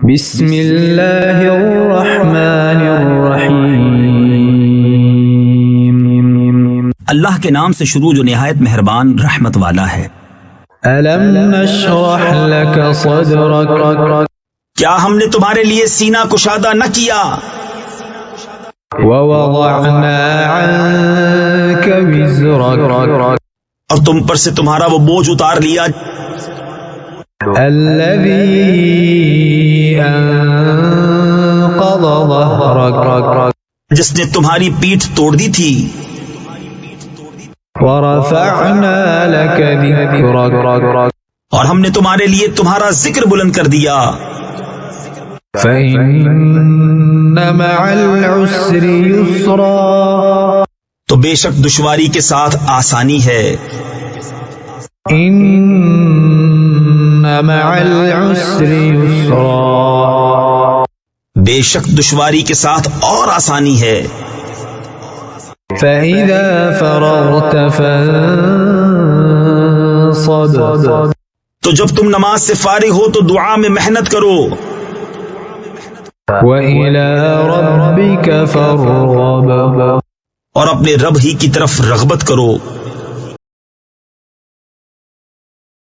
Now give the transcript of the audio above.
بسم اللہ الرحمن الرحیم، اللہ کے نام سے شروع جو نہایت مہربان رحمت والا ہے۔ الم نشرح لک صدرک، کیا ہم نے تمہارے لیے سینہ کشادہ نہ کیا؟ ووضعنا عنک وزرک، اور تم پر سے تمہارا وہ بوجھ اتار لیا الذی انقض ظہرک، جس نے تمہاری پیٹھ توڑ دی تھی۔ ورفعنا لک ذکرک، اور ہم نے تمہارے لیے تمہارا ذکر بلند کر دیا۔ فإن مع العسر یسرا، تو بے شک دشواری کے ساتھ آسانی ہے۔ ان مع العسر یسرا، بے شک دشواری کے ساتھ اور آسانی ہے۔ فإذا فرغت فانصب، تو جب تم نماز سے فارغ ہو تو دعا میں محنت کرو، وإلى ربك فارغب، اور اپنے رب ہی کی طرف رغبت کرو۔